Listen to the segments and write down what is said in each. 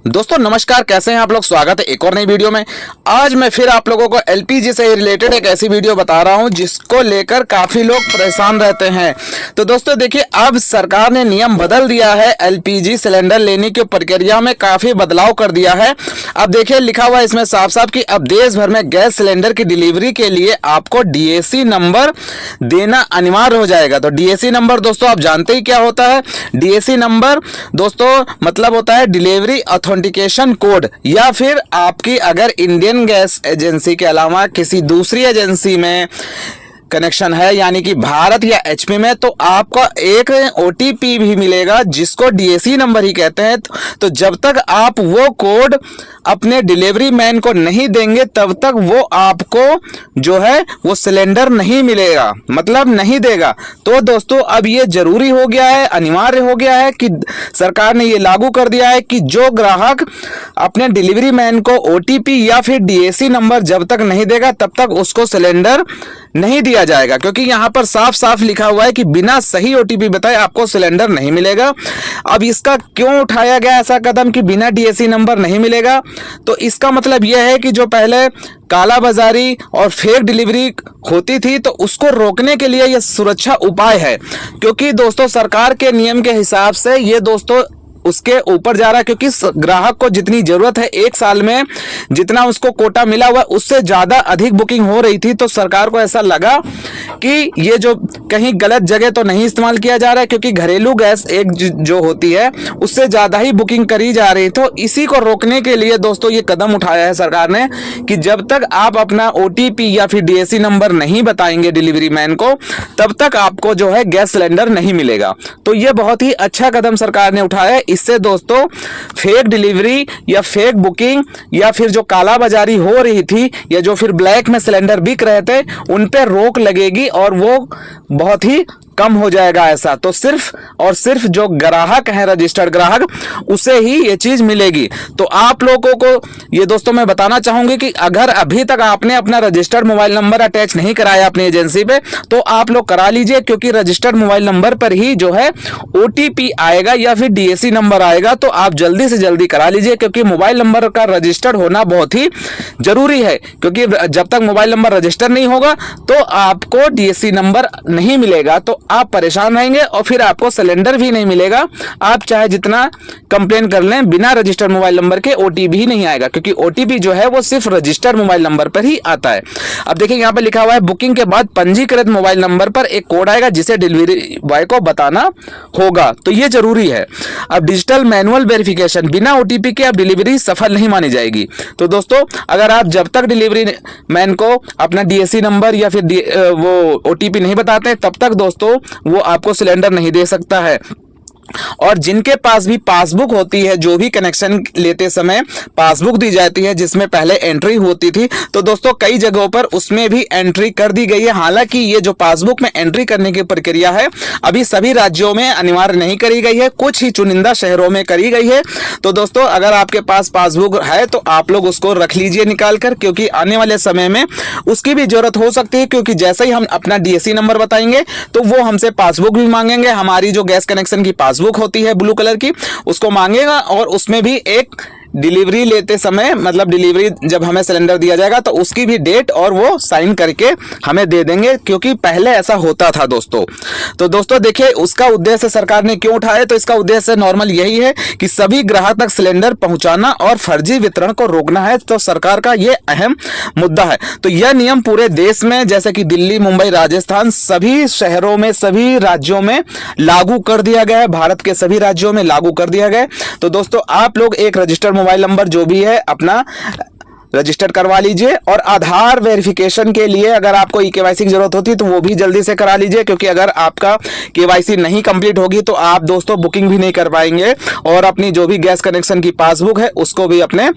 दोस्तों नमस्कार, कैसे हैं आप लोग। स्वागत है एक और नई वीडियो में। आज मैं फिर आप लोगों को एलपीजी से रिलेटेड एक ऐसी वीडियो बता रहा हूं जिसको लेकर काफ़ी लोग परेशान रहते हैं। तो दोस्तों देखिए, अब सरकार ने नियम बदल दिया है। एलपीजी सिलेंडर लेने की प्रक्रिया में काफ़ी बदलाव कर दिया है। अब देखिए, लिखा हुआ है इसमें साफ साफ कि अब देश भर में गैस सिलेंडर की डिलीवरी के लिए आपको डीएसी नंबर देना अनिवार्य हो जाएगा। तो डीएसी नंबर दोस्तों आप जानते ही क्या होता है। डीएसी नंबर दोस्तों मतलब होता है डिलीवरी ऑथेंटिकेशन कोड, या फिर आपकी अगर इंडियन गैस एजेंसी के अलावा किसी दूसरी एजेंसी में कनेक्शन है, यानी कि भारत या एचपी में, तो आपको एक ओटीपी भी मिलेगा जिसको डीएसी नंबर ही कहते हैं। तो जब तक आप वो कोड अपने डिलीवरी मैन को नहीं देंगे तब तक वो आपको जो है वो सिलेंडर नहीं मिलेगा, मतलब नहीं देगा। तो दोस्तों अब ये जरूरी हो गया है, अनिवार्य हो गया है कि सरकार ने ये लागू कर दिया है कि जो ग्राहक अपने डिलीवरी मैन को ओटीपी या फिर डीएसी नंबर जब तक नहीं देगा तब तक उसको सिलेंडर नहीं दिया जाएगा। क्योंकि यहां पर साफ साफ लिखा हुआ है कि बिना सही ओटीपी बताए आपको सिलेंडर नहीं मिलेगा। अब इसका क्यों उठाया गया ऐसा कदम कि बिना डीएसी नंबर नहीं मिलेगा? तो इसका मतलब यह है कि जो पहले कालाबाजारी और फेक डिलीवरी होती थी तो उसको रोकने के लिए यह सुरक्षा उपाय है। क्योंकि दोस्तों सरकार के नियम के हिसाब से ये दोस्तों उसके ऊपर जा रहा है, क्योंकि ग्राहक को जितनी जरूरत है एक साल में जितना उसको कोटा मिला हुआ उससे ज्यादा अधिक बुकिंग हो रही थी। तो सरकार को ऐसा लगा कि ये जो कहीं गलत जगह तो नहीं इस्तेमाल किया जा रहा है, क्योंकि घरेलू गैस एक जो होती है उससे ज्यादा ही बुकिंग करी जा रही। तो इसी को रोकने के लिए दोस्तों ये कदम उठाया है सरकार ने कि जब तक आप अपना ओटीपी या फिर डीएसी नंबर नहीं बताएंगे डिलीवरी मैन को तब तक आपको जो है गैस सिलेंडर नहीं मिलेगा। तो ये बहुत ही अच्छा कदम सरकार ने उठाया है। इससे दोस्तों फेक डिलीवरी या फेक बुकिंग या फिर जो कालाबाजारी हो रही थी या जो फिर ब्लैक में सिलेंडर बिक रहे थे उन पे रोक लगेगी और वो बहुत ही कम हो जाएगा। ऐसा तो सिर्फ और सिर्फ जो ग्राहक है, रजिस्टर्ड ग्राहक, उसे ही ये चीज मिलेगी। तो आप लोगों को ये दोस्तों मैं बताना चाहूंगी कि अगर अभी तक आपने अपना रजिस्टर्ड मोबाइल नंबर अटैच नहीं कराया अपनी एजेंसी पे तो आप लोग करा लीजिए, क्योंकि रजिस्टर्ड मोबाइल नंबर पर ही जो है ओटीपी आएगा या फिर डीएसी नंबर आएगा। तो आप जल्दी से जल्दी करा लीजिए, क्योंकि मोबाइल नंबर का रजिस्टर्ड होना बहुत ही जरूरी है। क्योंकि जब तक मोबाइल नंबर रजिस्टर नहीं होगा तो आपको डीएसी नंबर नहीं मिलेगा, तो आप परेशान रहेंगे और फिर आपको सिलेंडर भी नहीं मिलेगा। आप चाहे जितना कंप्लेन कर लें, बिना रजिस्टर्ड मोबाइल नंबर के ओटीपी ही नहीं आएगा, क्योंकि ओटीपी जो है वो सिर्फ रजिस्टर्ड मोबाइल नंबर पर ही आता है। अब देखिए यहाँ पे लिखा हुआ है बुकिंग के बाद पंजीकृत मोबाइल नंबर पर एक कोड आएगा जिसे डिलीवरी बॉय को बताना होगा। तो ये जरूरी है। अब डिजिटल मैनुअल वेरिफिकेशन, बिना ओटीपी के अब डिलीवरी सफल नहीं मानी जाएगी। तो दोस्तों अगर आप जब तक डिलीवरी मैन को अपना डीएसी नंबर या फिर वो ओटीपी नहीं बताते तब तक दोस्तों वो आपको सिलेंडर नहीं दे सकता है। और जिनके पास भी पासबुक होती है, जो भी कनेक्शन लेते समय पासबुक दी जाती है जिसमें पहले एंट्री होती थी, तो दोस्तों कई जगहों पर उसमें भी एंट्री कर दी गई है। हालांकि ये जो पासबुक में एंट्री करने की प्रक्रिया है अभी सभी राज्यों में अनिवार्य नहीं करी गई है, कुछ ही चुनिंदा शहरों में करी गई है। तो दोस्तों अगर आपके पास पासबुक है तो आप लोग उसको रख लीजिए निकाल कर, क्योंकि आने वाले समय में उसकी भी जरूरत हो सकती है। क्योंकि जैसे ही हम अपना डीएसी नंबर बताएंगे तो वो हमसे पासबुक भी मांगेंगे। हमारी जो गैस कनेक्शन की पासबुक होती है ब्लू कलर की उसको मांगेगा, और उसमें भी एक डिलीवरी लेते समय मतलब डिलीवरी जब हमें सिलेंडर दिया जाएगा तो उसकी भी डेट और वो साइन करके हमें दे देंगे, क्योंकि पहले ऐसा होता था दोस्तों। तो दोस्तों देखिए उसका उद्देश्य सरकार ने क्यों उठाया, तो इसका उद्देश्य नॉर्मल यही है कि सभी ग्राहक तक सिलेंडर पहुंचाना और फर्जी वितरण को रोकना है। तो सरकार का यह अहम मुद्दा है। तो यह नियम पूरे देश में जैसे कि दिल्ली, मुंबई, राजस्थान सभी शहरों में, सभी राज्यों में लागू कर दिया गया है। भारत के सभी राज्यों में लागू कर दिया गया है। तो दोस्तों आप लोग एक रजिस्टर्ड मोबाइल नंबर जो भी है अपना रजिस्टर करवा लीजिए, और आधार वेरिफिकेशन के लिए अगर आपको ई-केवाईसी की जरूरत होती है तो वो भी जल्दी से करा लीजिए, क्योंकि अगर आपका केवाईसी नहीं कंप्लीट होगी तो आप दोस्तों बुकिंग भी नहीं कर पाएंगे। और अपनी जो भी गैस कनेक्शन की पासबुक है उसको भी अपने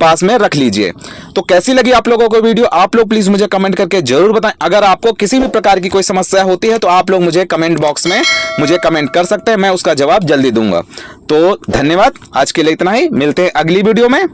पास में रख लीजिए। तो कैसी लगी आप लोगों को वीडियो, आप लोग प्लीज मुझे कमेंट करके जरूर बताएं। अगर आपको किसी भी प्रकार की कोई समस्या होती है तो आप लोग मुझे कमेंट बॉक्स में मुझे कमेंट कर सकते हैं, मैं उसका जवाब जल्दी दूंगा। तो धन्यवाद, आज के लिए इतना ही, मिलते हैं अगली वीडियो में।